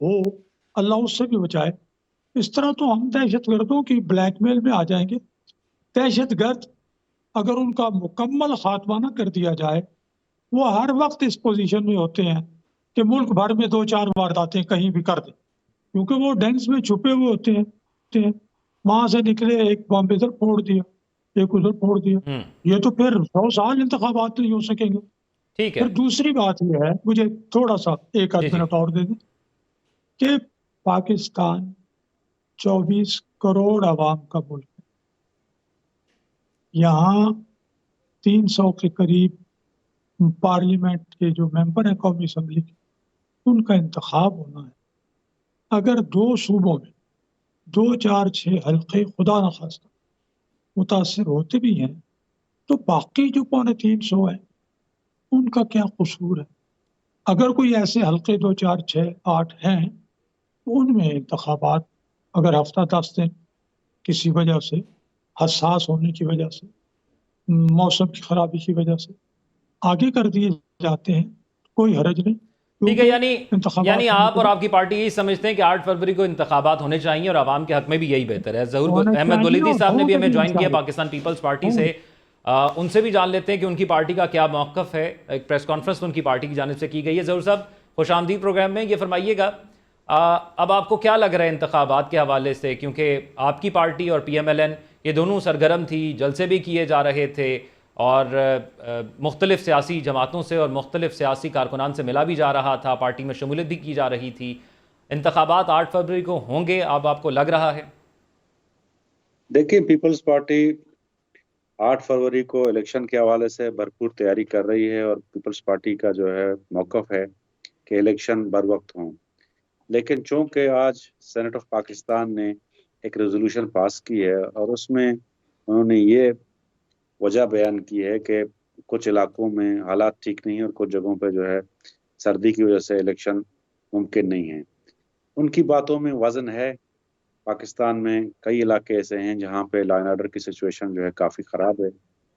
ہو، اللہ اس سے بھی بچائے. اس طرح تو ہم دہشت گردوں کی بلیک میل میں آ جائیں گے. دہشت گرد اگر ان کا مکمل خاتمہ نہ کر دیا جائے، وہ ہر وقت اس پوزیشن میں ہوتے ہیں کہ ملک بھر میں 2-4 وارداتیں کہیں بھی کر دیں، کیونکہ وہ ڈینس میں چھپے ہوئے ہوتے ہیں. وہاں سے نکلے، ایک بم ادھر پھوڑ دیا، ایک ادھر پھوڑ دیا. یہ تو پھر 100 سال انتخابات نہیں ہو سکیں گے. ٹھیک ہے پھر دوسری بات یہ ہے، مجھے تھوڑا سا ایک جی آدھ جی منٹ اور دے دیں، کہ پاکستان 24 کروڑ عوام کا ملک ہے. یہاں 300 کے قریب پارلیمنٹ کے جو ممبر ہیں قومی اسمبلی کے، ان کا انتخاب ہونا ہے. اگر 2 صوبوں میں 2-4-6 حلقے خدا نخواستہ متاثر ہوتے بھی ہیں، تو باقی جو 350 ہیں ان کا کیا قصور ہے؟ اگر کوئی ایسے حلقے 2-4-6-8 ہیں تو ان میں انتخابات اگر ہفتہ 10 دن کسی وجہ سے، حساس ہونے کی وجہ سے، موسم کی خرابی کی وجہ سے آگے کر دیے جاتے ہیں، کوئی حرج نہیں. ٹھیک ہے. کیونکہ یعنی انتخابات ہونے آپ کے اور بعد آپ کی پارٹی یہی سمجھتے ہیں کہ 8 فروری کو انتخابات ہونے چاہیے اور عوام کے حق میں بھی یہی بہتر ہے. ظہور ہونے احمد چاہیے ولیدی اور صاحب نے بھی ہوں ہمیں بھی جوائن کیا انشاءاللہ. پاکستان پیپلز پارٹی ہوں. سے. ان سے بھی جان لیتے ہیں کہ ان کی پارٹی کا کیا موقف ہے. ایک پریس کانفرنس ان کی پارٹی کی جانب سے کی گئی ہے. ظہور صاحب خوش آمدید پروگرام میں. یہ فرمائیے گا اب آپ کو کیا لگ رہا ہے انتخابات کے حوالے سے، کیونکہ آپ کی پارٹی اور پی ایم ایل این یہ دونوں سرگرم تھی، جلسے بھی کیے جا رہے تھے اور مختلف سیاسی جماعتوں سے اور مختلف سیاسی کارکنان سے ملا بھی جا رہا تھا، پارٹی میں شمولیت بھی کی جا رہی تھی. انتخابات 8 فروری کو ہوں گے، اب آپ کو لگ رہا ہے؟ دیکھیں، پیپلز پارٹی 8 فروری کو الیکشن کے حوالے سے بھرپور تیاری کر رہی ہے، اور پیپلز پارٹی کا جو ہے موقف ہے کہ الیکشن بر وقت ہوں. لیکن چونکہ آج سینٹ آف پاکستان نے ایک ریزولوشن پاس کی ہے اور اس میں انہوں نے یہ وجہ بیان کی ہے کہ کچھ علاقوں میں حالات ٹھیک نہیں ہیں اور کچھ جگہوں پہ جو ہے سردی کی وجہ سے الیکشن ممکن نہیں ہے. ان کی باتوں میں وزن ہے. پاکستان میں کئی علاقے ایسے ہیں جہاں پہ لا اینڈ آرڈر کی سچویشن جو ہے کافی خراب ہے،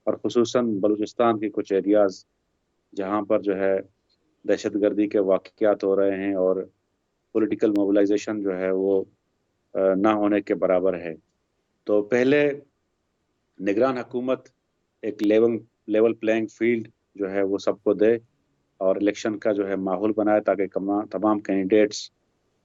اور خصوصاً بلوچستان کے کچھ ایریاز جہاں پر جو ہے دہشت گردی کے واقعات ہو رہے ہیں اور پولیٹیکل موبلائزیشن جو ہے وہ نہ ہونے کے برابر ہے. تو پہلے نگران حکومت ایک لیول پلینگ فیلڈ جو ہے وہ سب کو دے اور الیکشن کا جو ہے ماحول بنائے تاکہ تمام کینڈیڈیٹس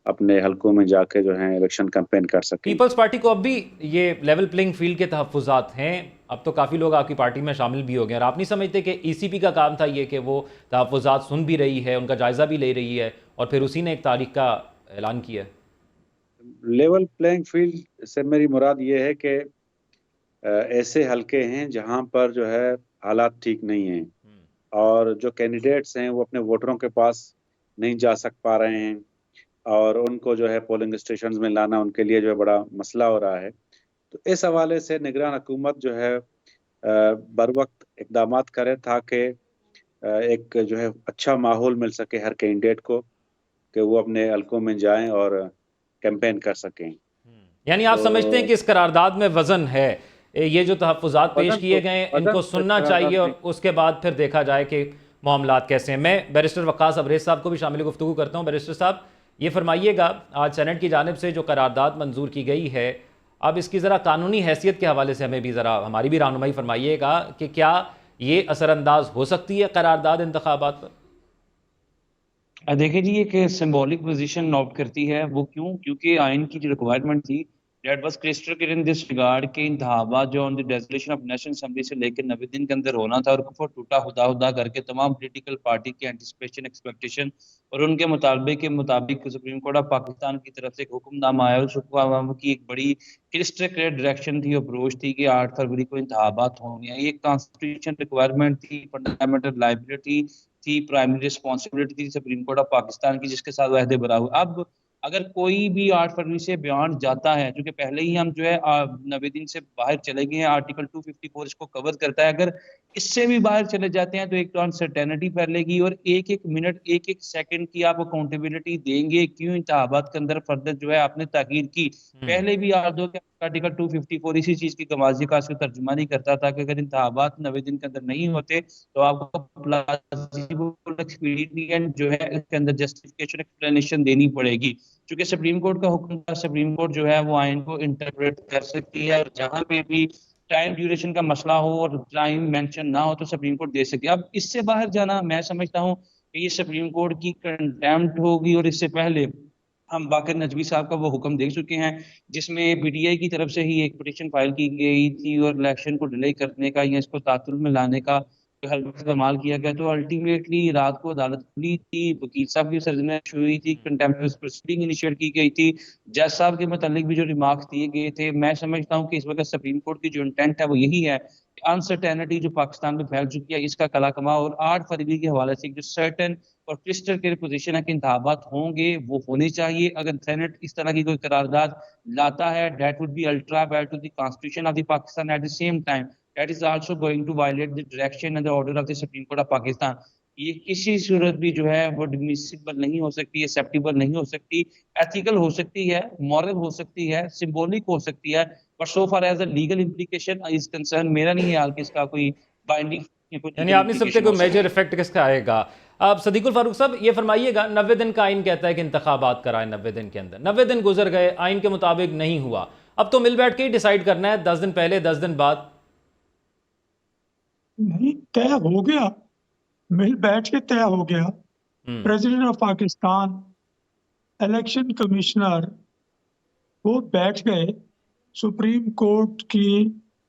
اپنے حلقوں میں جا کے جو ہے الیکشن کیمپین کر سکیں. پیپلز پارٹی کو اب بھی یہ لیول پلینگ فیلڈ کے تحفظات ہیں؟ اب تو کافی لوگ آپ کی پارٹی میں شامل بھی ہو گئے، اور آپ نہیں سمجھتے کہ ای سی پی کا کام تھا یہ کہ وہ تحفظات سن بھی رہی ہے، ان کا جائزہ بھی لے رہی ہے، اور پھر اسی نے ایک تاریخ کا اعلان کیا ہے؟ لیول پلینگ فیلڈ سے میری مراد یہ ہے کہ ایسے حلقے ہیں جہاں پر جو ہے حالات ٹھیک نہیں ہیں اور جو کینڈیڈیٹس ہیں وہ اپنے ووٹروں کے پاس نہیں جا پا رہے ہیں، اور ان کو جو ہے پولنگ اسٹیشنز میں لانا ان کے لیے جو ہے بڑا مسئلہ ہو رہا ہے. تو اس حوالے سے نگران حکومت جو ہے بر وقت اقدامات کرے تاکہ ایک جو ہے اچھا ماحول مل سکے ہر کینڈیڈیٹ کو کہ وہ اپنے حلقوں میں جائیں اور کیمپین کر سکیں. یعنی آپ سمجھتے ہیں کہ اس قرارداد میں وزن ہے، یہ جو تحفظات پیش کیے گئے ہیں ان کو سننا چاہیے اور اس کے بعد پھر دیکھا جائے کہ معاملات کیسے ہیں. میں بیرسٹر وقاص ابریز صاحب کو بھی شامل گفتگو کرتا ہوں. بیرسٹر صاحب یہ فرمائیے گا، آج سینٹ کی جانب سے جو قرارداد منظور کی گئی ہے، اب اس کی ذرا قانونی حیثیت کے حوالے سے ہمیں بھی ذرا ہماری بھی رہنمائی فرمائیے گا کہ کیا یہ اثر انداز ہو سکتی ہے قرارداد انتخابات پر؟ دیکھیں جی، ایک سمبولک پوزیشن نوٹ کرتی ہے. وہ کیونکہ آئین کی جو ریکوائرمنٹ تھی that was crystal clear in this regard کہ انتخابات جو آن the resolution of national assembly سے لے کے 90 دن کے اندر ہونا تھا، اور کفر ٹوٹا خدا کر کے تمام پولیٹیکل پارٹی کی اینٹیسپیشن ایکسپیکٹیشن اور ان کے مطالبے کے مطابق سپریم کورٹ آف پاکستان کی طرف سے ایک حکم نامہ آیا. اس حکم کی ایک بڑی کرسٹل کلیئر ڈائریکشن تھی، اپروچ تھی کہ 8 فروری کو انتخابات ہوں گے. یہ کانسٹیٹیوشن ریکوائرمنٹ تھی، فنڈامنٹل لائبلٹی تھی، پرائمری رسپانسبلٹی تھی سپریم کورٹ آف پاکستان کی، جس کے ساتھ عہد برا ہوا. اب اگر کوئی بھی 8 فروری سے بیان جاتا ہے، چونکہ پہلے ہی ہم جو ہے 90 دن سے باہر چلے گئے ہیں، آرٹیکل 254 اس کو کور کرتا ہے. اگر اس سے بھی باہر چلے جاتے ہیں تو ایک تو انسرٹینٹی پھیلے گی، اور ایک منٹ ایک سیکنڈ کی آپ اکاؤنٹیبلٹی دیں گے. کیوں انتخابات کے اندر فردر جو ہے آپ نے تاخیر کی، پہلے بھی آپ آرٹیکل 254 اسی چیز کی گمازی کا اس کو ترجمانی کرتا تھا کہ اگر انتخابات 90 دن کے اندر نہیں ہوتے تو آپ کو پلازیبل ایکسپیڈینٹ جو ہے اس کے اندر جسٹیفیکیشن ایکسپلینیشن دینی پڑے گی. چونکہ سپریم کورٹ کا حکم تھا, سپریم کورٹ جو ہے وہ آئین کو انٹرپریٹ کر سکتی ہے, اور جہاں پہ بھی ٹائم ڈیوریشن کا مسئلہ ہو اور ٹائم مینشن نہ ہو تو سپریم کورٹ دے سکتی ہے. اب اس سے باہر جانا میں سمجھتا ہوں کہ یہ سپریم کورٹ کی کنٹیمپٹ ہوگی. اور اس سے پہلے ہم باقر نجوی صاحب کا وہ حکم دیکھ چکے ہیں جس میں پی ٹی آئی کی طرف سے ہی ایک پٹیشن فائل کی گئی تھی اور الیکشن کو ڈیلے کرنے کا یا اس کو تعطل میں لانے کا حلقہ استعمال کیا گیا. تو الٹیمیٹلی رات کو عدالت کھلی تھی, وکیل صاحب کی سرزنش ہوئی تھی, کنٹمپٹ پروسیڈنگ انیشیٹ کی گئی تھی, جج صاحب کے متعلق بھی جو ریمارکس دیے گئے تھے. میں سمجھتا ہوں کہ اس وقت سپریم کورٹ کی جو انٹینٹ ہے وہ یہی ہے کہ انسرٹینٹی جو پاکستان میں پھیل چکی ہے اس کا کلا کما, اور 8 فروری کے حوالے سے جو سرٹن اور کرسٹل کلیئر پوزیشن ہے کہ انتخابات ہوں گے وہ ہونے چاہیے. اگر سینٹ اس طرح کی کوئی قرارداد لاتا ہے that would be ultra bad to the constitution of the Pakistan. At the same time that is also going to violate the direction and the order of the Supreme Court of Pakistan. یہ کسی صورت بھی جو ہے وہ ڈمیسیبل نہیں ہو سکتی, acceptable نہیں ہو سکتی, ایتھیکل ہو سکتی ہے, مورل ہو سکتی ہے, سمبولک ہو سکتی ہے, but so far as a legal implication is concern میرا نہیں خیال کہ اس کا کوئی بائنڈنگ یعنی آپ نہیں سمجھتے کوئی میجر افیکٹ کس کا آئے گا. اب صدیق الفاروق صاحب یہ فرمائیے گا, 90 دن کا آئین کہتا ہے کہ انتخابات کرائیں 90 دن کے اندر, 90 دن گزر گئے, آئین کے مطابق نہیں ہوا, اب تو مل بیٹھ کے ہی ڈیسائیڈ کرنا ہے 10 دن پہلے 10 دن بعد. نہیں, طے ہو گیا, مل بیٹھ کے طے ہو گیا. President of Pakistan, election commissioner وہ بیٹھ گئے سپریم کورٹ کی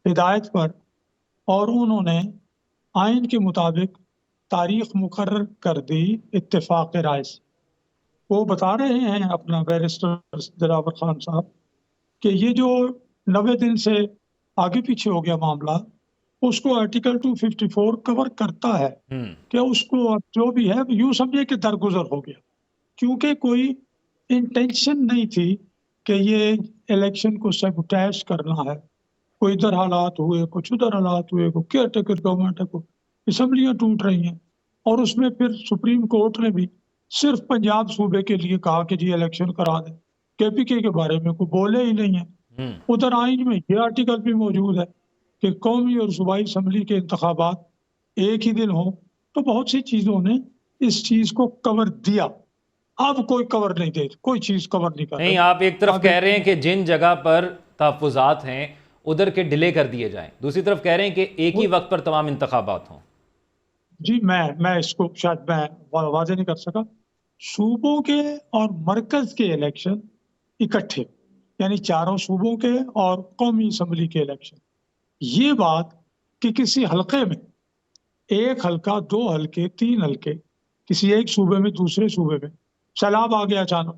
ہدایت پر اور انہوں نے آئین کے مطابق تاریخ مقرر کر دی اتفاق رائے سے. وہ بتا رہے ہیں اپنا بیرسٹر دلاور خان صاحب کہ یہ جو 90 دن سے آگے پیچھے ہو گیا معاملہ اس کو آرٹیکل 254 کور کرتا ہے کہ اس کو اب جو بھی ہے یوں سمجھے کہ درگزر ہو گیا, کیونکہ کوئی انٹینشن نہیں تھی کہ یہ الیکشن کو سیبوٹیج کرنا ہے. کوئی ادھر حالات ہوئے, کچھ ادھر حالات ہوئے, کوئی کیئر ٹیکر گورنمنٹ ہے, کوئی اسمبلیاں ٹوٹ رہی ہیں, اور اس میں پھر سپریم کورٹ نے بھی صرف پنجاب صوبے کے لیے کہا کہ جی الیکشن کرا دیں, کے پی کے بارے میں کوئی بولے ہی نہیں ہے. ادھر آئین میں یہ آرٹیکل بھی موجود ہے کہ قومی اور صوبائی اسمبلی کے انتخابات ایک ہی دن ہوں, تو بہت سی چیزوں نے اس چیز کو کور دیا. اب کوئی کور نہیں دے, کوئی چیز کور نہیں کر. نہیں, آپ ایک طرف کہہ رہے ہیں کہ جن جگہ پر تحفظات ہیں ادھر کے ڈیلے کر دیے جائیں, دوسری طرف کہہ رہے ہیں کہ ایک ہی وقت پر تمام انتخابات ہوں. جی میں اس کو شاید میں واضح نہیں کر سکا. صوبوں کے اور مرکز کے الیکشن اکٹھے, یعنی چاروں صوبوں کے اور قومی اسمبلی کے الیکشن. یہ بات کہ کسی حلقے میں 1 حلقہ 2 حلقے 3 حلقے کسی ایک صوبے میں دوسرے صوبے میں سیلاب آ گیا اچانک,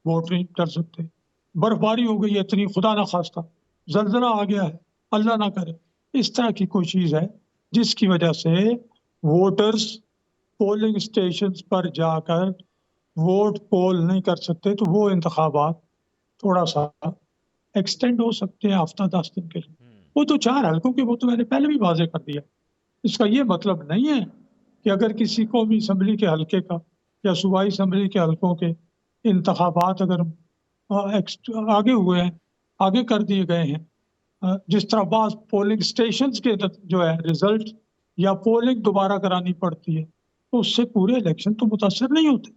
ووٹ نہیں کر سکتے, برف باری ہو گئی اتنی خدا نہ خواستہ, زلزلہ آ گیا ہے اللہ نہ کرے, اس طرح کی کوئی چیز ہے جس کی وجہ سے ووٹرز پولنگ اسٹیشنز پر جا کر ووٹ پول نہیں کر سکتے, تو وہ انتخابات تھوڑا سا ایکسٹینڈ ہو سکتے ہیں ہفتہ 10 دن کے لیے. وہ تو 4 حلقوں کے, وہ تو میں نے پہلے بھی واضح کر دیا. اس کا یہ مطلب نہیں ہے کہ اگر کسی قومی اسمبلی کے حلقے کا یا صوبائی اسمبلی کے حلقوں کے انتخابات اگر آگے ہوئے ہیں, آگے کر دیے گئے ہیں, جس طرح بعض پولنگ اسٹیشنز کے جو ہے رزلٹ یا پولنگ دوبارہ کرانی پڑتی ہے, تو اس سے پورے الیکشن تو متاثر نہیں ہوتے.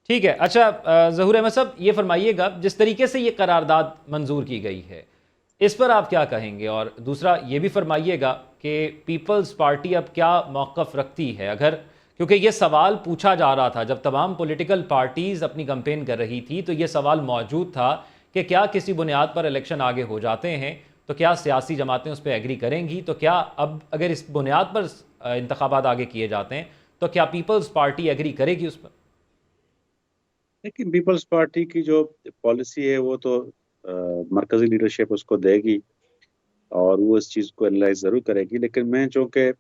ٹھیک ہے. اچھا ظہور احمد صاحب یہ فرمائیے گا, جس طریقے سے یہ قرارداد منظور کی گئی ہے اس پر آپ کیا کہیں گے, اور دوسرا یہ بھی فرمائیے گا کہ پیپلز پارٹی اب کیا موقف رکھتی ہے, اگر کیونکہ یہ سوال پوچھا جا رہا تھا جب تمام پولیٹیکل پارٹیز اپنی کمپین کر رہی تھی, تو یہ سوال موجود تھا کہ کیا کسی بنیاد پر الیکشن آگے ہو جاتے ہیں تو کیا سیاسی جماعتیں اس پہ ایگری کریں گی, تو کیا اب اگر اس بنیاد پر انتخابات آگے کیے جاتے ہیں تو کیا پیپلز پارٹی ایگری کرے گی اس پر؟ لیکن پیپلز پارٹی کی جو پالیسی ہے وہ تو مرکزی لیڈرشپ اس کو دے گی اور وہ اس چیز کو انالائز ضرور کرے گی. لیکن میں چونکہ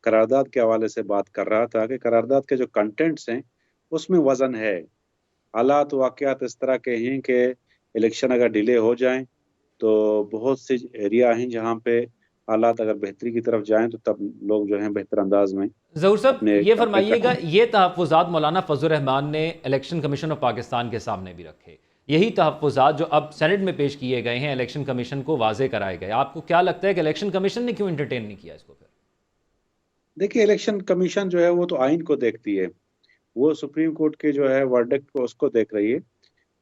قرارداد کے حوالے سے بات کر رہا تھا کہ قرارداد کے جو کنٹینٹس ہیں اس میں وزن ہے. حالات واقعات اس طرح کے ہیں کہ الیکشن اگر ڈیلے ہو جائیں تو بہت سے ایریا ہیں جہاں پہ حالات اگر بہتری کی طرف جائیں تو تب لوگ جو ہیں بہتر انداز میں. ظہور صاحب یہ فرمائیے گا, یہ تحفظات مولانا فضل الرحمان نے الیکشن کمیشن آف پاکستان کے سامنے بھی رکھے, یہی تحفظات جو اب سینٹ میں پیش کیے گئے ہیں الیکشن کمیشن کو واضح کرائے گئے، آپ کو کیا لگتا ہے کہ الیکشن کمیشن نے کیوں انٹرٹین نہیں کیا اس کو پھر؟ دیکھیے الیکشن کمیشن جو ہے وہ تو آئین کو دیکھتی ہے، وہ سپریم کورٹ کے جو ہے ورڈکٹ کو اس کو دیکھ رہی ہے،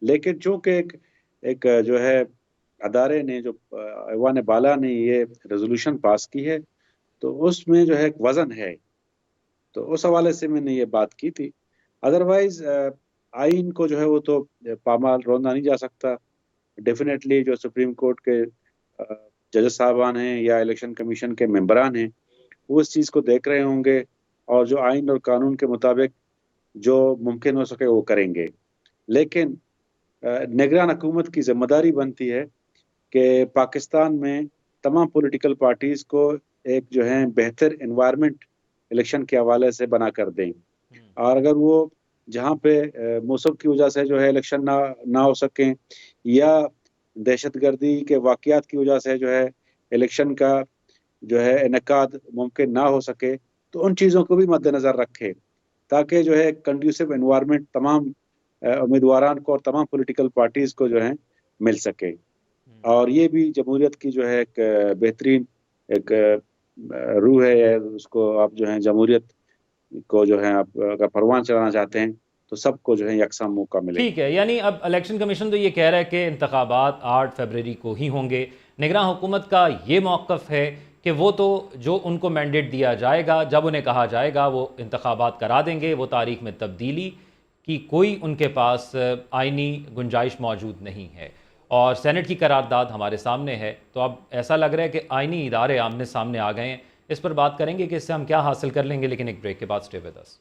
لیکن چونکہ ایک جو ہے ادارے نے جو ایوان بالا نے یہ ریزولوشن پاس کی ہے تو اس میں جو ہے ایک وزن ہے، تو اس حوالے سے میں نے یہ بات کی تھی. ادروائز آئین کو جو ہے وہ تو پامال روندا نہیں جا سکتا. ڈیفینیٹلی جو سپریم کورٹ کے ججز صاحبان ہیں یا الیکشن کمیشن کے ممبران ہیں وہ اس چیز کو دیکھ رہے ہوں گے اور جو آئین اور قانون کے مطابق جو ممکن ہو سکے وہ کریں گے. لیکن نگران حکومت کی ذمہ داری بنتی ہے کہ پاکستان میں تمام پولیٹیکل پارٹیز کو ایک جو ہے بہتر انوائرمنٹ الیکشن کے حوالے سے بنا کر دیں، اور اگر وہ جہاں پہ موسم کی وجہ سے جو ہے الیکشن نہ ہو سکیں یا دہشت گردی کے واقعات کی وجہ سے جو ہے الیکشن کا جو ہے انعقاد ممکن نہ ہو سکے تو ان چیزوں کو بھی مد نظر رکھے تاکہ جو ہے کنڈیوسو انوائرمنٹ تمام امیدواران کو اور تمام پولیٹیکل پارٹیز کو جو ہے مل سکے. اور یہ بھی جمہوریت کی جو ہے ایک بہترین ایک روح ہے، اس کو آپ جو ہے جمہوریت کو جو ہے آپ اگر پروان چلانا چاہتے ہیں تو سب کو جو ہے یکساں موقع ملے. ٹھیک ہے، یعنی اب الیکشن کمیشن تو یہ کہہ رہا ہے کہ انتخابات 8 فروری کو ہی ہوں گے. نگراں حکومت کا یہ موقف ہے کہ وہ تو جو ان کو مینڈیٹ دیا جائے گا، جب انہیں کہا جائے گا وہ انتخابات کرا دیں گے، وہ تاریخ میں تبدیلی کی کوئی ان کے پاس آئینی گنجائش موجود نہیں ہے. اور سینٹ کی قرارداد ہمارے سامنے ہے، تو اب ایسا لگ رہا ہے کہ آئینی ادارے آمنے سامنے آ گئے ہیں. اس پر بات کریں گے کہ اس سے ہم کیا حاصل کر لیں گے، لیکن ایک بریک کے بعد اسٹے ود اس.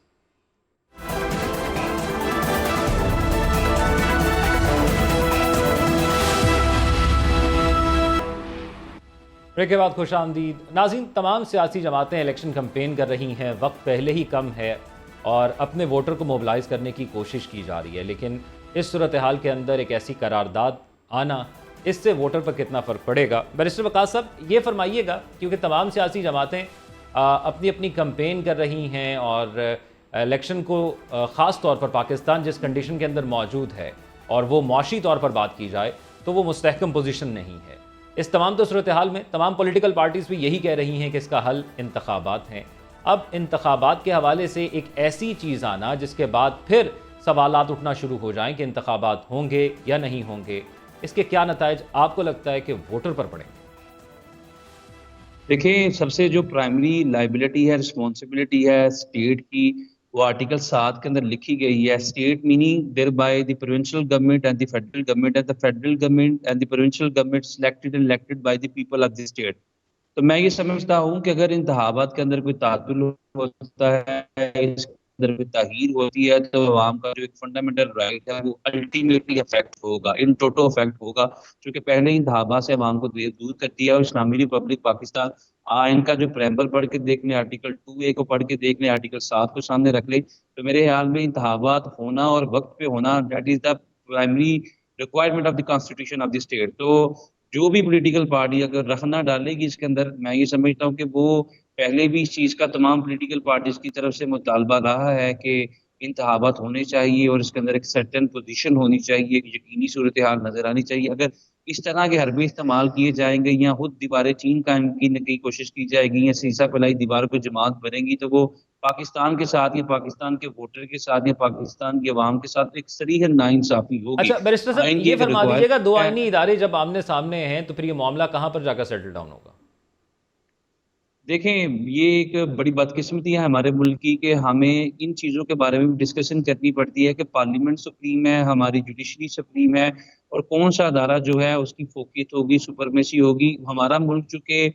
بریک کے بعد خوش آمدید ناظرین. تمام سیاسی جماعتیں الیکشن کمپین کر رہی ہیں، وقت پہلے ہی کم ہے اور اپنے ووٹر کو موبلائز کرنے کی کوشش کی جا رہی ہے، لیکن اس صورتحال کے اندر ایک ایسی قرارداد آنا، اس سے ووٹر پر کتنا فرق پڑے گا؟ بیرسٹر وقاص صاحب یہ فرمائیے گا، کیونکہ تمام سیاسی جماعتیں اپنی اپنی کمپین کر رہی ہیں اور الیکشن کو خاص طور پر پاکستان جس کنڈیشن کے اندر موجود ہے اور وہ معاشی طور پر بات کی جائے تو وہ مستحکم پوزیشن نہیں ہے. اس تمام تو صورتحال میں تمام پولیٹیکل پارٹیز بھی یہی کہہ رہی ہیں کہ اس کا حل انتخابات ہیں. اب انتخابات کے حوالے سے ایک ایسی چیز آنا جس کے بعد پھر سوالات اٹھنا شروع ہو جائیں کہ انتخابات ہوں گے یا نہیں ہوں گے، اس کے کیا نتائج آپ کو لگتا ہے کہ ووٹر پر پڑیں گے؟ دیکھیں، سب سے جو پرائمری لائبلٹی ہے، رسپانسبلٹی ہے اسٹیٹ کی، وہ آرٹیکل 7 کے اندر لکھی گئی ہے. State meaning there by the provincial government and the federal government and the federal government and the provincial government selected and elected by the people of the state. تو میں یہ سمجھتا ہوں کہ اگر انتخابات کے اندر کوئی تعطل ہوتا ہے، اس کے اندر کوئی تغییر ہوتی ہے، تو عوام کا جو ایک فنڈامنٹل رائٹ ہے وہ الٹیمیٹلی افیکٹ ہوگا، ان ٹوٹو افیکٹ ہوگا، چونکہ پہلے انتخابات سے عوام کو دور کر دیا. اور اسلامی ریپبلک پاکستان ان کا جو پریمبل پڑھ کے دیکھ لیں، آرٹیکل 2A کو پڑھ کے دیکھ لیں، آرٹیکل 7 کو سامنے رکھ لیں، تو میرے خیال میں انتخابات ہونا اور وقت پہ ہونا، that is the primary requirement of the constitution of the state. تو جو بھی پولیٹیکل پارٹی اگر رخنہ ڈالے گی اس کے اندر، میں یہ سمجھتا ہوں کہ وہ پہلے بھی اس چیز کا تمام پولیٹیکل پارٹیز کی طرف سے مطالبہ رہا ہے کہ انتخابات ہونے چاہیے اور اس کے اندر ایک سرٹن پوزیشن ہونی چاہیے، ایک یقینی صورتحال نظر آنی چاہیے. اگر اس طرح کے حربے استعمال کیے جائیں گے یا خود دیواریں چین قائم کی کوشش کی جائے گی یا سیسا پلائی دیواروں کو جماعت بنے گی، تو وہ پاکستان کے ساتھ یا پاکستان کے ووٹر کے ساتھ یا پاکستان کی عوام کے ساتھ ایک صریح ناانصافی ہوگی. اچھا بیرسٹر صاحب یہ فرما دیجیے گا، دو آئینی ادارے جب آمنے سامنے ہیں تو پھر یہ معاملہ کہاں پر جا کر سیٹل ڈاؤن ہوگا؟ دیکھیں، یہ ایک بڑی بدقسمتی ہے ہمارے ملک کی کہ ہمیں ان چیزوں کے بارے میں ڈسکشن کرنی پڑتی ہے کہ پارلیمنٹ سپریم ہے، ہماری جوڈیشری سپریم ہے، اور کون سا ادارہ جو ہے اس کی فوقیت ہوگی، سپرمیسی ہوگی. ہمارا ملک چونکہ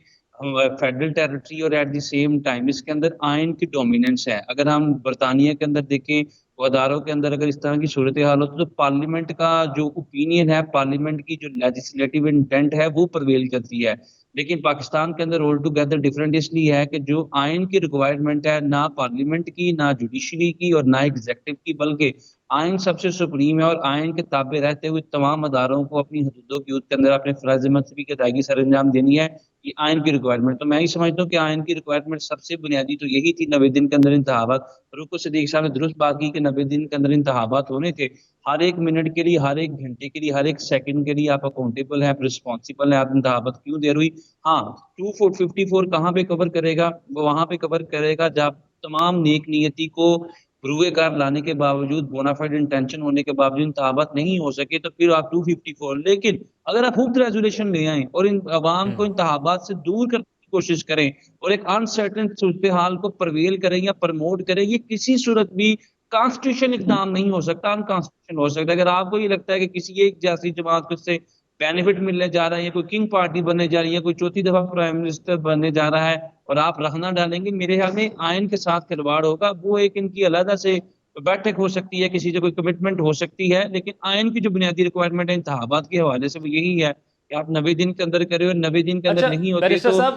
فیڈرل ٹیریٹری اور ایٹ دی سیم ٹائم اس کے اندر آئین کی ڈومیننس ہے. اگر ہم برطانیہ کے اندر دیکھیں، وہ اداروں کے اندر اگر اس طرح کی صورتحال ہو تو پارلیمنٹ کا جو اوپینین ہے، پارلیمنٹ کی جو لیجسلیٹو انٹینٹ ہے وہ پرویل کرتی ہے. لیکن پاکستان کے اندر آل ٹوگیدر ڈفرینٹ اس لیے ہے کہ جو آئین کی ریکوائرمنٹ ہے، نہ پارلیمنٹ کی، نہ جوڈیشری کی اور نہ ایگزیکٹو کی، بلکہ آئین سب سے سپریم ہے اور آئین کے تابع رہتے ہوئے تمام اداروں کو اپنی حدود و حدود کے اندر اپنے فرائض منصبی کی ادائیگی سر انجام دینی ہے. یہ آئین کی ریکوائرمنٹ. تو میں یہ سمجھتا ہوں کہ آئین کی ریکوائرمنٹ سب سے بنیادی تو یہی تھی 90 دن کے اندر انتخابات. رکو صدیق صاحب نے درست بات کی کہ 90 دن کے اندر انتخابات ہونے تھے. ہر ایک منٹ کے لیے، ہر ایک گھنٹے کے لیے، ہر ایک سیکنڈ کے لیے آپ اکاؤنٹیبل ہیں، آپ رسپانسیبل ہیں. آپ انتخابات کیوں دیر ہوئی؟ ہاں 254 کہاں پہ کور کرے گا؟ وہ وہاں پہ کور کرے گا جب تمام نیک نیتی کو بروئے کار لانے کے باوجود، بونافائڈ انٹینشن ہونے کے باوجود انتخابات نہیں ہو سکے تو پھر آپ 254. لیکن اگر آپ ہوپ ریزولیشن لے آئیں اور ان عوام کو انتخابات سے دور کرنے کی کوشش کریں اور ایک انسرٹن صورتحال کو پرویل کریں یا پرموٹ کریں، یہ کسی صورت بھی کانسٹیٹیوشن اقدام نہیں ہو سکتا، انکانسٹیٹیوشن ہو سکتا ہے. اگر آپ کو یہ لگتا ہے کہ کسی ایک جیسی جماعت کو اس سے بینیفٹ ملنے جا رہا ہے یا کوئی کنگ پارٹی بننے جا رہی ہے، کوئی چوتھی دفعہ پرائم منسٹر بننے جا رہا ہے اور آپ رخنا ڈالیں گے، میرے خیال میں آئین کے ساتھ کھلواڑ ہوگا. وہ ایک ان کی علیحدہ سے بیٹھک ہو سکتی ہے، کسی سے کوئی کمٹمنٹ ہو سکتی ہے، لیکن آئین کی جو بنیادی ریکوائرمنٹ ہے انتخابات کے حوالے سے وہ یہی ہے کہ آپ 90 دن کے اندر کرے اور 90 دن کے اندر اچھا نہیں ہوتے بیرسٹر تو صاحب،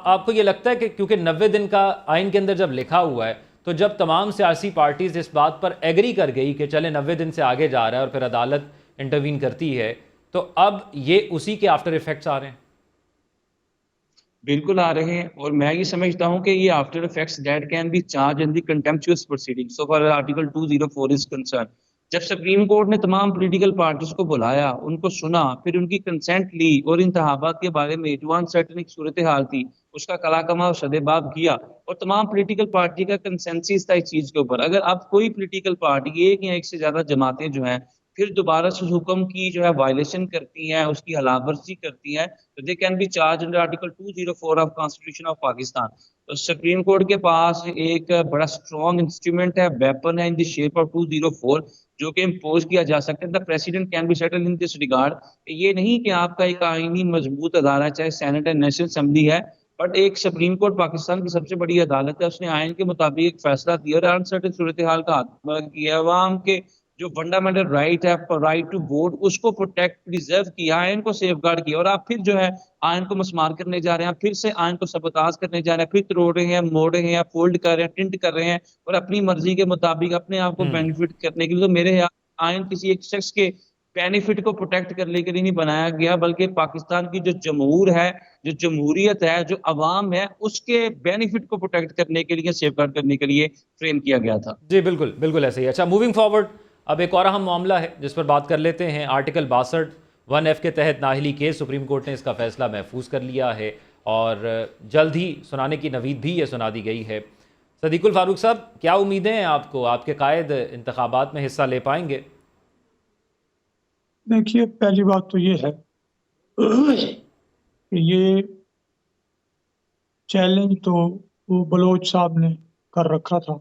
آپ کو یہ لگتا ہے کہ کیونکہ 90 دن کا آئین کے اندر جب لکھا ہوا ہے تو جب تمام سیاسی پارٹیز اس بات پر ایگری کر گئی کہ چلے 90 دن سے آگے جا رہا ہے اور پھر عدالت انٹروین کرتی ہے، تو اب یہ اسی کے آفٹر ایفیکٹس آ رہے ہیں؟ بالکل آ رہے ہیں، اور میں یہ سمجھتا ہوں کہ یہ after effects that can be charge in the contemptuous proceeding so far article 204 is concern. جب سپریم کورٹ نے تمام پولیٹیکل پارٹیز کو بلایا، ان کو سنا، پھر ان کی کنسنٹ لی اور انتخابات کے بارے میں جو انسرٹن ایک صورتحال تھی اس کا کلا کما اور شدباب کیا اور تمام پولیٹیکل پارٹی کا کنسنسس تھا اس چیز کے اوپر. اگر اب کوئی پولیٹیکل پارٹی ایک یا ایک سے زیادہ جماعتیں جو ہیں پھر دوبارہ سے حکم کی جو ہے وائلیشن کرتی ہیں، اس کی خلاف ورزی کرتی ہیں، تو they can be charge under article 204 of constitution of Pakistan. تو سپریم کورٹ کے پاس ایک بڑا اسٹرانگ انسٹرومنٹ ہے، ویپن ہے ان دی شیپ آف 204 جو کہ امپوز کیا جا سکتا ہے. The president can be settle in this regard. یہ نہیں کہ آپ کا ایک آئینی مضبوط ادارہ چاہے سینٹ ہے، نیشنل اسمبلی ہے، بٹ ایک سپریم کورٹ پاکستان کی سب سے بڑی عدالت ہے، اس نے آئین کے مطابق ایک فیصلہ دیا اور انسرٹن صورتحال کا خاتمہ کیا. عوام کے جو فنڈامنٹل رائٹ ہے، رائٹ ٹو ووٹ، اس کو پروٹیکٹ پریزرو کیا، آئین کو سیف گارڈ کیا. اور آپ پھر جو ہے آئین کو مسمار کرنے جا رہے ہیں، پھر سے آئین کو سبوتاژ کرنے جا رہے ہیں، پھر توڑ رہے ہیں، موڑ رہے ہیں، فولڈ کر رہے ہیں، ٹنٹ کر رہے ہیں اور اپنی مرضی کے مطابق اپنے آپ کو بینیفٹ کرنے کے لیے. تو میرے آئین کسی ایک شخص کے بینیفٹ کو پروٹیکٹ کرنے کے لیے نہیں بنایا گیا، بلکہ پاکستان کی جو جمہور ہے، جو جمہوریت ہے، جو عوام ہے، اس کے بینیفٹ کو پروٹیکٹ کرنے کے لیے، سیف گارڈ کرنے کے لیے فریم کیا گیا تھا. جی بالکل بالکل ایسے ہی. اچھا موونگ فارورڈ، اب ایک اور اہم معاملہ ہے جس پر بات کر لیتے ہیں. آرٹیکل 62(1)(f) کے تحت نااہلی کیس سپریم کورٹ نے اس کا فیصلہ محفوظ کر لیا ہے اور جلد ہی سنانے کی نوید بھی یہ سنا دی گئی ہے. صدیق الفاروق صاحب، کیا امیدیں ہیں آپ کو؟ آپ کے قائد انتخابات میں حصہ لے پائیں گے؟ دیکھیے، پہلی بات تو یہ ہے کہ یہ چیلنج تو وہ بلوچ صاحب نے کر رکھا تھا،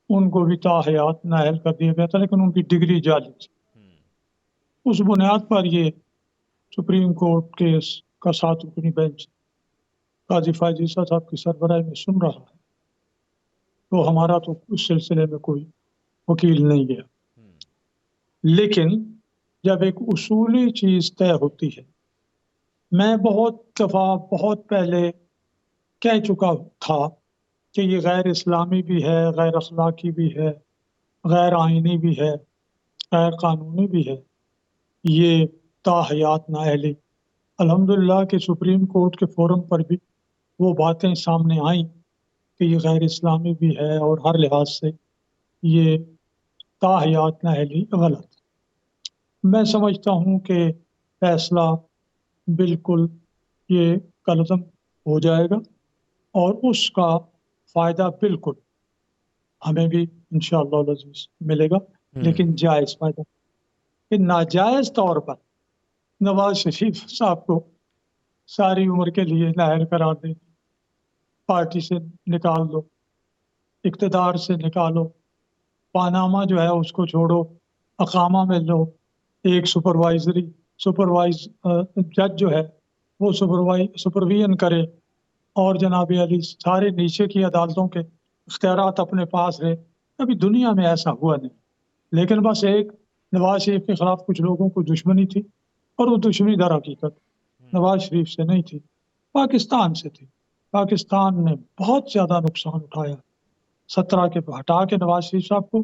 ان کو بھی تاحیات نااہل کر دیا گیا تھا، لیکن ان کی ڈگری جعلی تھی. اس بنیاد پر یہ سپریم کورٹ کیس کا 7 رکنی بینچ قاضی فائز عیسیٰ صاحب کی سربراہی میں سن رہا ہے. تو ہمارا تو اس سلسلے میں کوئی وکیل نہیں گیا. لیکن جب ایک اصولی چیز طے ہوتی ہے، میں بہت دفعہ بہت پہلے کہہ چکا تھا کہ یہ غیر اسلامی بھی ہے، غیر اخلاقی بھی ہے، غیر آئینی بھی ہے، غیر قانونی بھی ہے، یہ تاحیات نااہلی. الحمدللہ کہ سپریم کورٹ کے فورم پر بھی وہ باتیں سامنے آئیں کہ یہ غیر اسلامی بھی ہے اور ہر لحاظ سے یہ تاحیات نااہلی غلط. میں سمجھتا ہوں کہ فیصلہ بالکل یہ کالعدم ہو جائے گا اور اس کا فائدہ بالکل ہمیں بھی انشاءاللہ العزیز ملے گا، لیکن جائز فائدہ. کہ ناجائز طور پر نواز شریف صاحب کو ساری عمر کے لیے نااہل قرار دیں، پارٹی سے نکال دو، اقتدار سے نکالو، پاناما جو ہے اس کو چھوڑو، اقامہ میں لو، ایک سپروائز جج جو ہے وہ سپرویژن کرے اور جناب علی سارے نیچے کی عدالتوں کے اختیارات اپنے پاس رہے. ابھی دنیا میں ایسا ہوا نہیں. لیکن بس ایک نواز شریف کے خلاف کچھ لوگوں کو دشمنی تھی، اور وہ دشمنی در حقیقت نواز شریف سے نہیں تھی، پاکستان سے تھی. پاکستان نے بہت زیادہ نقصان اٹھایا. 17 کے ہٹا کے نواز شریف صاحب کو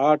8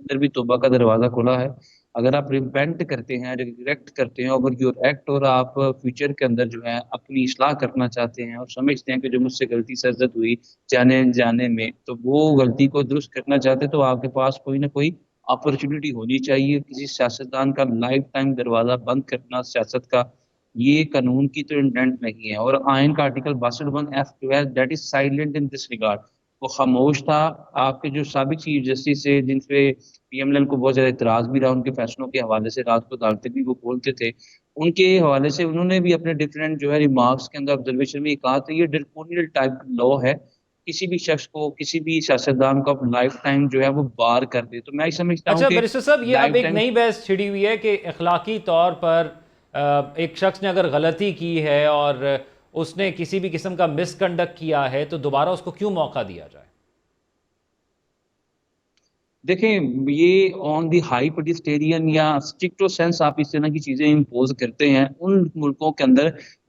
اندر بھی توبہ کا دروازہ کھلا ہے. اگر آپ ریپینٹ کرتے ہیں، ریگریکٹ کرتے ہیں اوور یور ایکٹ، اور آپ فیوچر کے اندر جو ہے اپنی اصلاح کرنا چاہتے ہیں اور سمجھتے ہیں کہ جو مجھ سے غلطی سرزد ہوئی جانے انجانے میں، تو وہ غلطی کو درست کرنا چاہتے ہیں، تو آپ کے پاس کوئی نہ کوئی اپرچونٹی ہونی چاہیے. کسی سیاستدان کا لائف ٹائم دروازہ بند کرنا سیاست کا، یہ قانون کی تو انٹینٹ نہیں ہے. اور آئین کا article 62(1)(f)(12) that is silent in this regard. وہ خاموش تھا. آپ کے جو سابق چیف جسٹس ہے، جن پہ پی ایم ایل کو بہت زیادہ اعتراض بھی رہا ان کے فیصلوں کے حوالے سے، رات کو عدالتیں بھی وہ بولتے تھے، ان کے حوالے سے انہوں نے بھی اپنے ڈفرینٹ جو ہے ریمارکس کے اندر آبزرویشن میں یہ کہا تھا یہ ڈرکونیل ٹائپ لا ہے، کسی بھی شخص کو، کسی بھی سیاستدان کو لائف ٹائم جو ہے وہ بار کر دے. تو میں یہ سمجھتا ہوں اچھا کہ بیرسٹر صاحب، یہ اب لائف ایک ٹائم نئی بحث چھڑی ہوئی ہے کہ اخلاقی طور پر ایک شخص نے اگر غلطی کی ہے اور اس نے کسی بھی قسم کا مس کنڈکٹ کیا ہے تو دوبارہ اس کو کیوں موقع دیا جائے؟ دیکھیں، یہ آن دی ہائی پیڈیسٹیرین یا اسٹرکٹو سینس آپ اس طرح کی چیزیں امپوز کرتے ہیں ان ملکوں کے اندر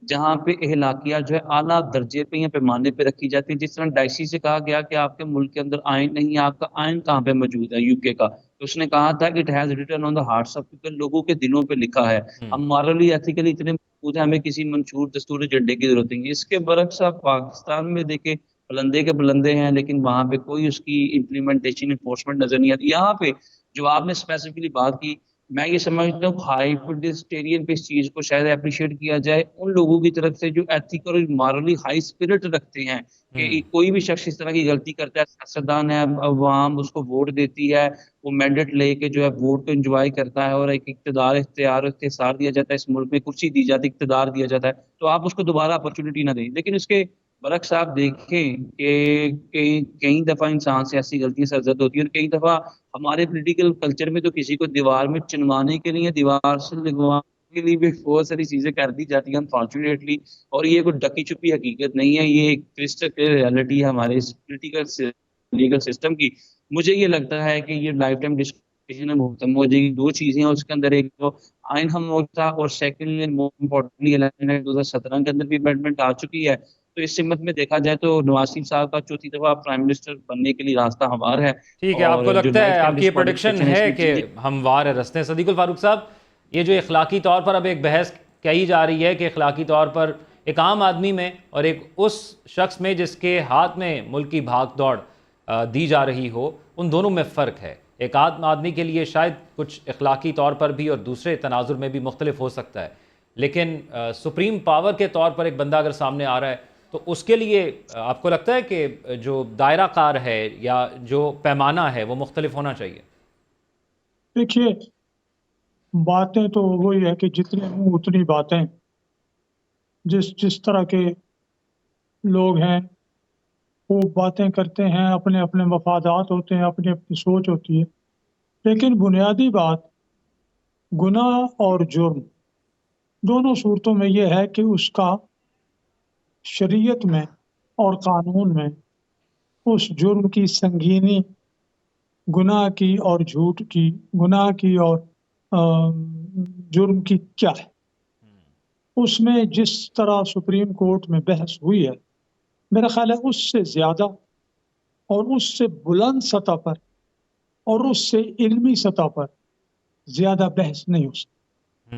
جہاں پہ اخلاقیات جو ہے اعلیٰ درجے پہ یا پیمانے پہ رکھی جاتی ہیں. جس طرح ڈائسی سے کہا گیا کہ آپ کے ملک کے اندر آئین نہیں ہے، آپ کا آئین کہاں پہ موجود ہے؟ یو کے کا. تو اس نے کہا تھا it has written on the hearts of people, لوگوں کے دلوں پہ لکھا ہے. ہم مارلی ایتھیکلی اتنے مضبوط ہیں، ہمیں کسی منشور دستور ایجنڈے کی ضرورت نہیں ہے. اس کے برعکس آپ پاکستان میں دیکھیں، بلندے کے بلندے ہیں لیکن وہاں پہ کوئی اس کی امپلیمنٹیشن انفورسمنٹ نظر نہیں آتی. یہاں پہ جو آپ نے اسپیسیفکلی بات کی، میں یہ سمجھتا ہوں ہائی پیڈیسٹیرین پہ اس چیز کو شاید اپریشیٹ کیا جائے ان لوگوں کی طرف سے جو ایتھیکل اور مارلی ہائی اسپرٹ رکھتے ہیں کہ کوئی بھی شخص اس طرح کی غلطی کرتا ہے، سیاستدان ہے، عوام اس کو ووٹ دیتی ہے، وہ مینڈیٹ لے کے جو ہے ووٹ کو انجوائے کرتا ہے اور ایک اقتدار اختیار اختصار دیا جاتا ہے، اس ملک میں کرسی دی جاتی ہے، اقتدار دیا جاتا ہے، تو آپ اس کو دوبارہ اپرچونٹی نہ دیں. لیکن اس کے برعکس آپ دیکھیں کہ کئی دفعہ انسان سے ایسی غلطیاں سرزد ہوتی ہیں، اور کئی دفعہ ہمارے پولیٹیکل کلچر میں تو کسی کو دیوار میں چنوانے کے لیے، دیوار سے لگوانے کے لیے بھی بہت ساری چیزیں کر دی جاتی ہیں انفارچونیٹلی. اور یہ کوئی ڈکی چھپی حقیقت نہیں ہے، یہ ایک کرسٹل کلیئر ریئلٹی ہے ہمارے اس پولیٹیکل لیگل سسٹم کی. مجھے یہ لگتا ہے کہ یہ لائف ٹائم ڈسکشن میں ختم ہو جائے گی. دو چیزیں ہیں اس کے اندر، ایک تو آئین خاموش تھا، اور سیکنڈلی مور امپورٹنٹلی الیکشن 2017 کے اندر بھی امینڈمنٹ آ چکی ہے. تو اس سمت میں دیکھا جائے تو نواز شریف صاحب کا چوتھی دفعہ پرائم منسٹر بننے کے لیے راستہ ہموار ہے. ٹھیک ہے، آپ کو اور جو لگتا ہے لائف ٹائم آپ کی یہ پروڈکشن ڈسکوالیفیکیشن ہے اس کہ میں ہموار ہے رستے؟ صدیق الفاروق صاحب، یہ جو اخلاقی طور پر اب ایک بحث کہی جا رہی ہے کہ اخلاقی طور پر ایک عام آدمی میں اور ایک اس شخص میں جس کے ہاتھ میں ملک کی بھاگ دوڑ دی جا رہی ہو، ان دونوں میں فرق ہے. ایک عام آدمی کے لیے شاید کچھ اخلاقی طور پر بھی اور دوسرے تناظر میں بھی مختلف ہو سکتا ہے، لیکن سپریم پاور کے طور پر ایک بندہ اگر سامنے آ رہا ہے تو اس کے لیے آپ کو لگتا ہے کہ جو دائرہ کار ہے یا جو پیمانہ ہے وہ مختلف ہونا چاہیے؟ دیکھیے، باتیں تو وہی ہے کہ جتنے منہ اتنی باتیں. جس طرح کے لوگ ہیں وہ باتیں کرتے ہیں، اپنے اپنے مفادات ہوتے ہیں، اپنی اپنی سوچ ہوتی ہے. لیکن بنیادی بات گناہ اور جرم دونوں صورتوں میں یہ ہے کہ اس کا شریعت میں اور قانون میں اس جرم کی سنگینی، گناہ کی اور جھوٹ کی، گناہ کی اور جرم کی کیا ہے. اس میں جس طرح سپریم کورٹ میں بحث ہوئی ہے، میرا خیال ہے اس سے زیادہ اور اس سے بلند سطح پر اور اس سے علمی سطح پر زیادہ بحث نہیں ہو سکتی.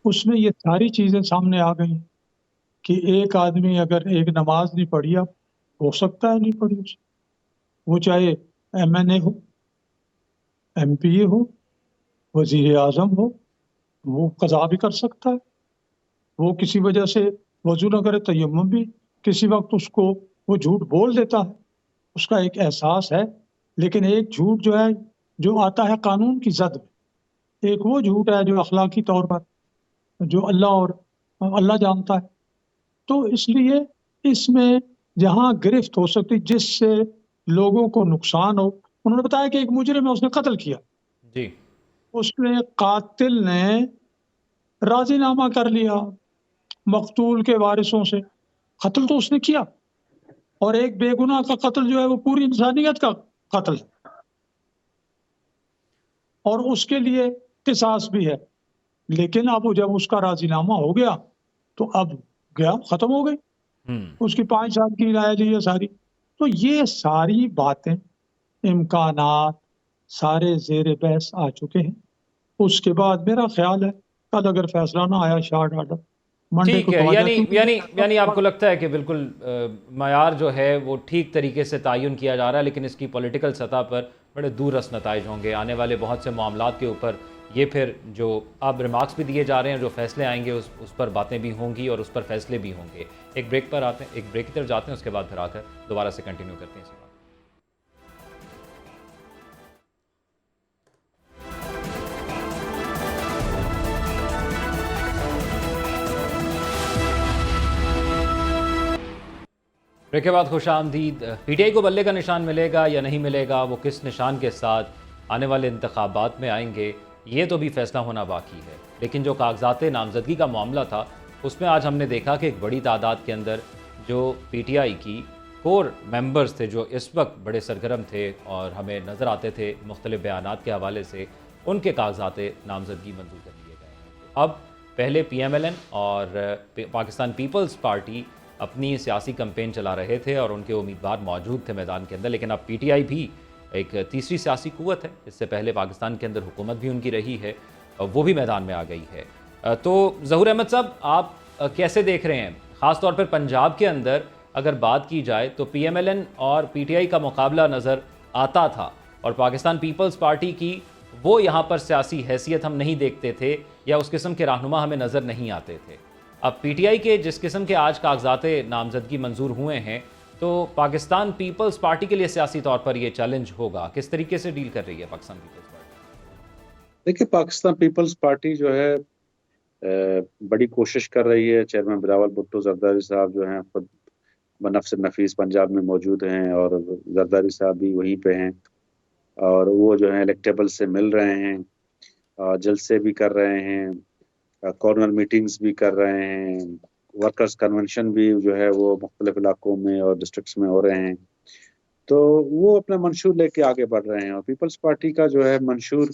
اس میں یہ ساری چیزیں سامنے آ گئی کہ ایک آدمی اگر ایک نماز نہیں پڑھی، اب ہو سکتا ہے نہیں پڑھی، وہ چاہے ایم این اے ہو، ایم پی اے ہو، وزیر اعظم ہو، وہ قضا بھی کر سکتا ہے. وہ کسی وجہ سے وضو نہ کرے، تیمم بھی کسی وقت اس کو وہ جھوٹ بول دیتا ہے، اس کا ایک احساس ہے. لیکن ایک جھوٹ جو ہے جو آتا ہے قانون کی زد میں، ایک وہ جھوٹ ہے جو اخلاقی طور پر جو اللہ جانتا ہے. تو اس لیے اس میں جہاں گرفت ہو سکتی، جس سے لوگوں کو نقصان ہو. انہوں نے بتایا کہ ایک مجرم ہے، اس نے قتل کیا، جی، اس نے قاتل نے راضی نامہ کر لیا مقتول کے وارثوں سے. قتل تو اس نے کیا، اور ایک بے گناہ کا قتل جو ہے وہ پوری انسانیت کا قتل ہے، اور اس کے لیے قصاص بھی ہے. لیکن اب جب اس کا راضی نامہ ہو گیا تو اب گیا، ختم ہو گئی. اس کی 5 سال کی رعایت ہے ساری. تو یہ ساری باتیں، امکانات سارے زیر بحث آ چکے ہیں. اس کے بعد میرا خیال ہے کل اگر فیصلہ نہ آیا شارٹ آرڈر منڈے کو ٹھیک ہے، توجہ یعنی آپ کو لگتا ہے کہ بالکل معیار جو ہے وہ ٹھیک طریقے سے تعین کیا جا رہا ہے، لیکن اس کی پولیٹیکل سطح پر بڑے دور رس نتائج ہوں گے آنے والے بہت سے معاملات کے اوپر. یہ پھر جو آپ ریمارکس بھی دیے جا رہے ہیں، جو فیصلے آئیں گے اس پر باتیں بھی ہوں گی اور اس پر فیصلے بھی ہوں گے. ایک بریک پر آتے ہیں، ایک بریک کی طرف جاتے ہیں، اس کے بعد پھر آ کر دوبارہ سے کنٹینیو کرتے ہیں اسی بات. بریک کے بعد خوش آمدید. پی ٹی آئی کو بلے کا نشان ملے گا یا نہیں ملے گا، وہ کس نشان کے ساتھ آنے والے انتخابات میں آئیں گے، یہ تو بھی فیصلہ ہونا باقی ہے. لیکن جو کاغذات نامزدگی کا معاملہ تھا، اس میں آج ہم نے دیکھا کہ ایک بڑی تعداد کے اندر جو پی ٹی آئی کی کور ممبرز تھے، جو اس وقت بڑے سرگرم تھے اور ہمیں نظر آتے تھے مختلف بیانات کے حوالے سے، ان کے کاغذات نامزدگی منظور کر لیے گئے ہیں. اب پہلے پی ایم ایل این اور پاکستان پیپلز پارٹی اپنی سیاسی کمپین چلا رہے تھے اور ان کے امیدوار موجود تھے میدان کے اندر، لیکن اب پی ٹی آئی بھی ایک تیسری سیاسی قوت ہے. اس سے پہلے پاکستان کے اندر حکومت بھی ان کی رہی ہے، وہ بھی میدان میں آ گئی ہے. تو ظہور احمد صاحب، آپ کیسے دیکھ رہے ہیں، خاص طور پر پنجاب کے اندر اگر بات کی جائے تو پی ایم ایل این اور پی ٹی آئی کا مقابلہ نظر آتا تھا اور پاکستان پیپلز پارٹی کی وہ یہاں پر سیاسی حیثیت ہم نہیں دیکھتے تھے یا اس قسم کے رہنما ہمیں نظر نہیں آتے تھے. اب پی ٹی آئی کے جس قسم کے آج کاغذات نامزدگی منظور ہوئے ہیں، تو پاکستان پیپلز پارٹی کے لیے سیاسی طور پر یہ چیلنج ہوگا. کس طریقے سے ڈیل کر رہی ہے پاکستان پیپلز پارٹی؟ دیکھیے، پاکستان پیپلز پارٹی جو ہے بڑی کوشش کر رہی ہے. چیئرمین بلاول بھٹو زرداری صاحب جو ہیں خود بنفس نفیس پنجاب میں موجود ہیں اور زرداری صاحب بھی وہیں پہ ہیں، اور وہ جو ہیں الیکٹیبل سے مل رہے ہیں، جلسے بھی کر رہے ہیں، کارنر میٹنگز بھی کر رہے ہیں، ورکرز کنونشن بھی جو ہے وہ مختلف علاقوں میں اور ڈسٹرکٹس میں ہو رہے ہیں. تو وہ اپنا منشور لے کے آگے بڑھ رہے ہیں. اور پیپلز پارٹی کا جو ہے منشور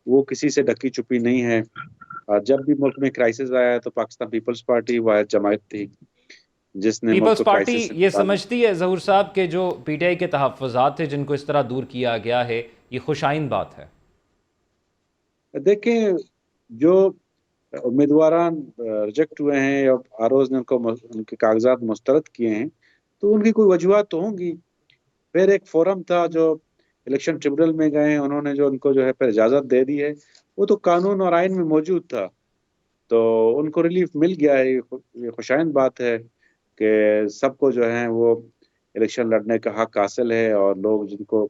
وہ کسی سے ڈکی چھپی نہیں ہے. جب بھی ملک میں کرائسس آیا ہے تو پاکستان پیپلز پارٹی واحد جماعت تھی جس نے پیپلز پارٹی یہ سمجھتی ہے ظہور صاحب کہ جو پی ٹی آئی کے تحفظات تھے جن کو اس طرح دور کیا گیا ہے، یہ خوش آئند بات ہے؟ دیکھیں، جو امیدواران ریجیکٹ ہوئے ہیں یا آر اوز نے ان کے کاغذات مسترد کیے ہیں تو ان کی کوئی وجوہات تو ہوں گی. پھر ایک فورم تھا جو الیکشن ٹریبونل میں گئے ہیں، انہوں نے جو ان کو جو ہے پھر اجازت دے دی ہے، وہ تو قانون اور آئین میں موجود تھا، تو ان کو ریلیف مل گیا ہے. یہ خوشائند بات ہے کہ سب کو جو ہے وہ الیکشن لڑنے کا حق حاصل ہے، اور لوگ جن کو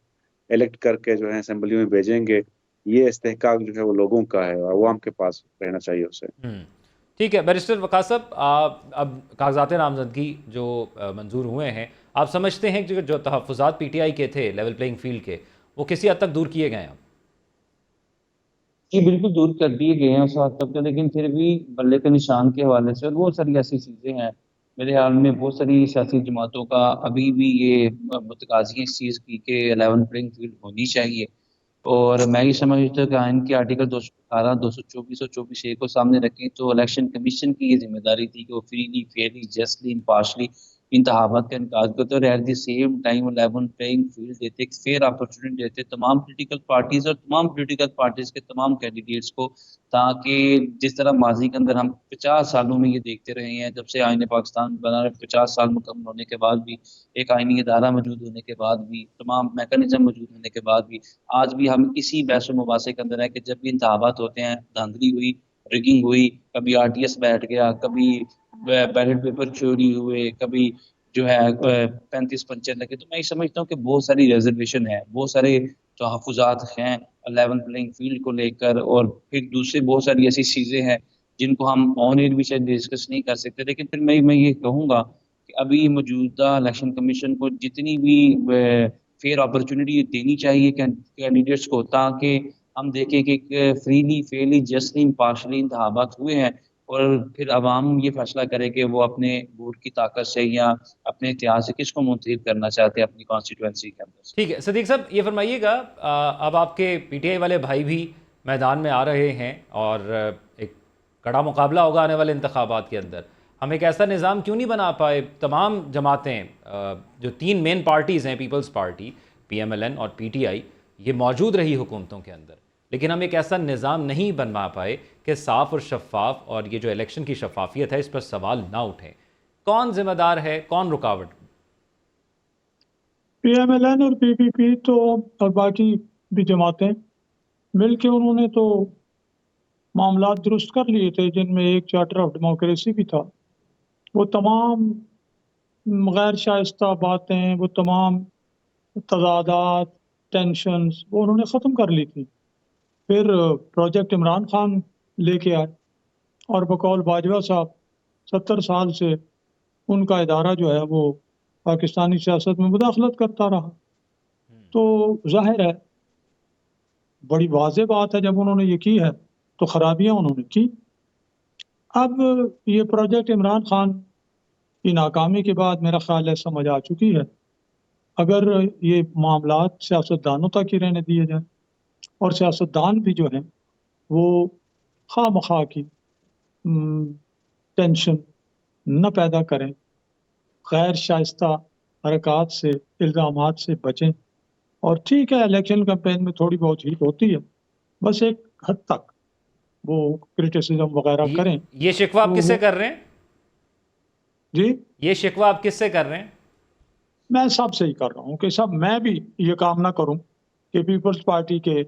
الیکٹ کر کے جو ہے اسمبلی میں بھیجیں گے، یہ استحقاق جو ہے وہ لوگوں کا ہے اور عوام کے پاس رہنا چاہیے اسے. ٹھیک ہے بیرسٹر وقاص صاحب، اب کاغذات نامزدگی جو منظور ہوئے ہیں، آپ سمجھتے ہیں کہ جو تحفظات پی ٹی آئی کے تھے لیول پلینگ فیلڈ کے، وہ کسی حد تک دور کیے گئے ہیں؟ یہ بالکل دور کر دیے گئے ہیں اس حد تک، لیکن پھر بھی بلے کے نشان کے حوالے سے اور بہت ساری ایسی چیزیں ہیں. میرے خیال میں بہت ساری سیاسی جماعتوں کا ابھی بھی یہ متقاضی اس چیز کی کہ 11 پلینگ فیلڈ ہونی چاہیے. اور میں یہ سمجھتا ہوں کہ آئین کے آرٹیکل 218، 224 اور 24A کو سامنے رکھیں تو الیکشن کمیشن کی یہ ذمہ داری تھی کہ وہ فریلی، فیئرلی، جسٹلی، امپارشلی انتخابات کا انعقاد کرتے اور at the same time 11 playing field دیتے، ایک فیئر اپرچونٹی دیتے تمام پولیٹیکل پارٹیز اور تمام پولیٹیکل پارٹیز کے تمام کینڈیڈیٹس کو، تاکہ جس طرح ماضی کے اندر ہم 50 سالوں میں یہ دیکھتے رہے ہیں، جب سے آئین پاکستان بنا 50 سال مکمل ہونے کے بعد بھی، ایک آئینی ادارہ موجود ہونے کے بعد بھی، تمام میکانزم موجود ہونے کے بعد بھی، آج بھی ہم اسی بحث و مباحثے کے اندر ہے کہ جب بھی انتخابات ہوتے ہیں دھاندلی ہوئی، ریگنگ ہوئی، کبھی آر ٹی ایس بیٹھ گیا، کبھی بیلٹ پیپر چوری ہوئے، کبھی جو ہے 35 پنچر لگے. تو میں یہ سمجھتا ہوں کہ بہت ساری ریزرویشن ہے، بہت سارے تحفظات ہیں 11 پلینگ فیلڈ کو لے کر، اور پھر دوسرے بہت ساری ایسی چیزیں ہیں جن کو ہم آن ایئر بھی شاید ڈسکس نہیں کر سکتے. لیکن پھر میں یہ کہوں گا کہ ابھی موجودہ الیکشن کمیشن کو جتنی بھی فیئر اپرچونٹی دینی چاہیے کینڈیڈیٹس کو، تاکہ ہم دیکھیں کہ فریلی، فیئرلی، جسٹلی، امپارشلی انتخابات ہوئے ہیں، اور پھر عوام یہ فیصلہ کرے کہ وہ اپنے ووٹ کی طاقت سے یا اپنے اتحاد سے کس کو منتخب کرنا چاہتے ہیں اپنی کانسٹیٹوئنسی کے اندر. ٹھیک ہے صدیق صاحب، یہ فرمائیے گا، اب آپ کے پی ٹی آئی والے بھائی بھی میدان میں آ رہے ہیں اور ایک کڑا مقابلہ ہوگا آنے والے انتخابات کے اندر. ہم ایک ایسا نظام کیوں نہیں بنا پائے، تمام جماعتیں جو 3 مین پارٹیز ہیں، Peoples Party, P M L N اور پی ٹی آئی، یہ موجود رہی حکومتوں کے اندر، لیکن ہم ایک ایسا نظام نہیں بنوا پائے کہ صاف اور شفاف، اور یہ جو الیکشن کی شفافیت ہے اس پر سوال نہ اٹھیں۔ کون ذمہ دار ہے، کون رکاوٹ؟ پی ایم ایل این اور پی پی پی تو اور باقی بھی جماعتیں مل کے انہوں نے تو معاملات درست کر لیے تھے، جن میں ایک چارٹر آف ڈیموکریسی بھی تھا۔ وہ تمام غیر شائستہ باتیں، وہ تمام تضادات، ٹینشنز، وہ انہوں نے ختم کر لی تھی۔ پھر پروجیکٹ عمران خان لے کے آئے، اور بقول باجوہ صاحب 70 سال سے ان کا ادارہ جو ہے وہ پاکستانی سیاست میں مداخلت کرتا رہا۔ تو ظاہر ہے، بڑی واضح بات ہے، جب انہوں نے یہ کی ہے تو خرابیاں انہوں نے کی۔ اب یہ پروجیکٹ عمران خان کی ناکامی کے بعد میرا خیال ہے سمجھ آ چکی ہے، اگر یہ معاملات سیاستدانوں تک ہی رہنے دیے جائیں، اور سیاستدان بھی جو ہیں وہ خواہ مخواہ کی ٹینشن نہ پیدا کریں، غیر شائستہ حرکات سے، الزامات سے بچیں، اور ٹھیک ہے الیکشن کمپین میں تھوڑی بہت ہیٹ ہوتی ہے، بس ایک حد تک وہ کرٹیسزم وغیرہ کریں۔ یہ شکوہ آپ کس سے کر رہے ہیں؟ جی، یہ شکوہ آپ کس سے کر رہے ہیں؟ میں سب سے ہی کر رہا ہوں کہ میں بھی یہ کام نہ کروں کہ پیپلز پارٹی کے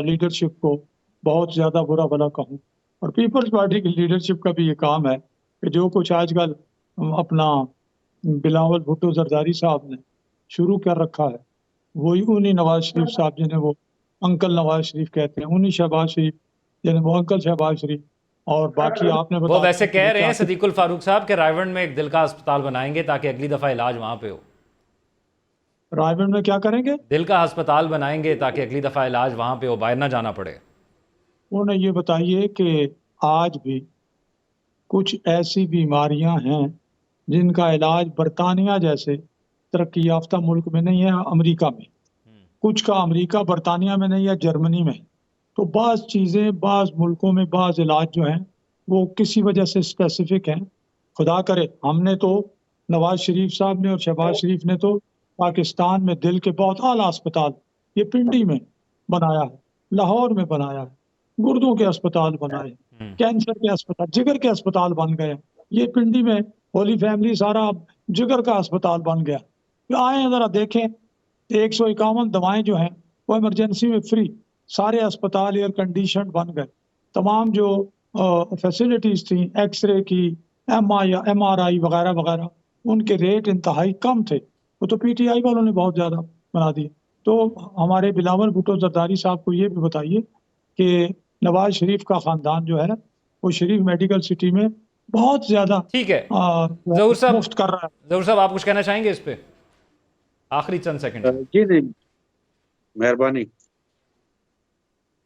لیڈرشپ کو بہت زیادہ برا بھلا کہوں، اور پیپلز پارٹی کی لیڈرشپ کا بھی یہ کام ہے کہ جو کچھ آج کل اپنا بلاول بھٹو زرداری صاحب نے شروع کر رکھا ہے، وہی انہی نواز شریف صاحب جنہیں وہ انکل نواز شریف کہتے ہیں، انہی شہباز شریف جنہیں وہ انکل شہباز شریف، اور باقی آپ نے وہ ویسے کہہ رہے ہیں صدیق الفاروق صاحب کہ رائے گنج میں ایک دل کا ہسپتال بنائیں گے تاکہ اگلی دفعہ علاج وہاں پہ ہو۔ رائے گنج میں کیا کریں گے؟ دل کا ہسپتال بنائیں گے تاکہ اگلی دفعہ علاج وہاں پہ ہو، باہر نہ جانا پڑے۔ انہیں یہ بتائیے کہ آج بھی کچھ ایسی بیماریاں ہیں جن کا علاج برطانیہ جیسے ترقی یافتہ ملک میں نہیں ہے، امریکہ میں کچھ کا، امریکہ برطانیہ میں نہیں ہے، جرمنی میں۔ تو بعض چیزیں بعض ملکوں میں، بعض علاج جو ہیں وہ کسی وجہ سے اسپیسیفک ہیں۔ خدا کرے ہم نے تو، نواز شریف صاحب نے اور شہباز شریف نے تو پاکستان میں دل کے بہت اعلیٰ اسپتال یہ پنڈی میں بنایا ہے، لاہور میں بنایا ہے، گردوں کے اسپتال بنائے، کینسر کے اسپتال، جگر کے اسپتال بن گئے۔ یہ پنڈی میں ہولی فیملی سارا جگر کا اسپتال بن گیا۔ آئیں ذرا دیکھیں، 151 دوائیں جو ہیں وہ ایمرجنسی میں فری، سارے اسپتال ایئر کنڈیشن بن گئے، تمام جو فیسلٹیز تھیں ایکس رے کی، ایم آر آئی وغیرہ وغیرہ، ان کے ریٹ انتہائی کم تھے، وہ تو پی ٹی آئی والوں نے بہت زیادہ بنا دیے۔ تو ہمارے بلاول بھٹو زرداری صاحب کو یہ بھی بتائیے کہ نواز شریف کا خاندان جو ہے وہ شریف میڈیکل سٹی میں بہت زیادہ ٹھیک ہے ظہور صاحب، مفت کر رہا ہے۔ ظہور صاحب آپ کچھ کہنا چاہیں گے اس پہ؟ آخری چند سیکنڈ۔ جی جی، مہربانی۔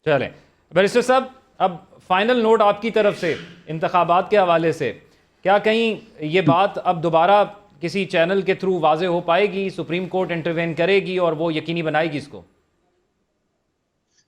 چلیں بیرسٹر صاحب، اب فائنل نوٹ آپ کی طرف سے انتخابات کے حوالے سے، کیا کہیں یہ بات اب دوبارہ کسی چینل کے تھرو واضح ہو پائے گی، سپریم کورٹ انٹروین کرے گی اور وہ یقینی بنائے گی اس کو؟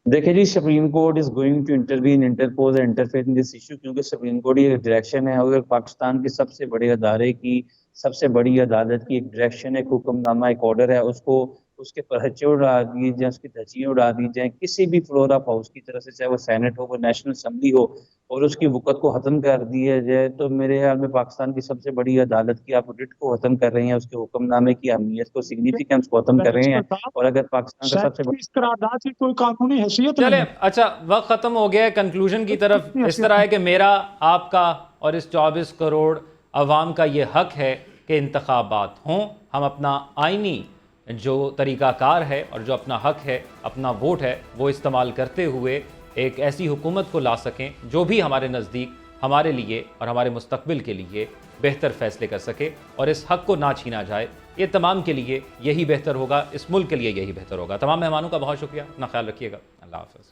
دیکھیں جی، supreme court is going to intervene, interpose and interfere in this issue, کیونکہ سپریم کورٹ یہ ڈائریکشن ہے، اگر پاکستان کے سب سے بڑے ادارے کی، سب سے بڑی عدالت کی ایک ڈائریکشن، ایک حکم نامہ، ایک آرڈر ہے، اس کو اس کے پرچے اڑا دیے جائیں، اس کی دھجیاں اڑا دی جائیں کسی بھی فلور آف ہاؤس کی طرف سے، چاہے وہ سینٹ ہو، وہ نیشنل اسمبلی ہو، اور اس کی وقت کو ختم کر دیا جائے، تو میرے خیال میں پاکستان کی سب سے بڑی عدالت کی آپ رٹ کو ختم کر رہے ہیں، اس کے حکم نامے کی اہمیت کو، سگنیفیکینس کو ختم کر رہے ہیں، اور اگر پاکستان کا سب سے اس قرارداد کی کوئی قانونی حیثیت چلیں نہیں ہے۔ اچھا، وقت ختم ہو گیا ہے، کنکلوژن کی طرف اس طرح ہے کہ میرا، آپ کا اور اس 24 کروڑ عوام کا یہ حق ہے کہ انتخابات ہوں، ہم اپنا آئینی جو طریقہ کار ہے اور جو اپنا حق ہے، اپنا ووٹ ہے، وہ استعمال کرتے ہوئے ایک ایسی حکومت کو لا سکیں جو بھی ہمارے نزدیک ہمارے لیے اور ہمارے مستقبل کے لیے بہتر فیصلے کر سکے، اور اس حق کو نہ چھینا جائے۔ یہ تمام کے لیے یہی بہتر ہوگا، اس ملک کے لیے یہی بہتر ہوگا۔ تمام مہمانوں کا بہت شکریہ، اپنا خیال رکھیے گا، اللہ حافظ۔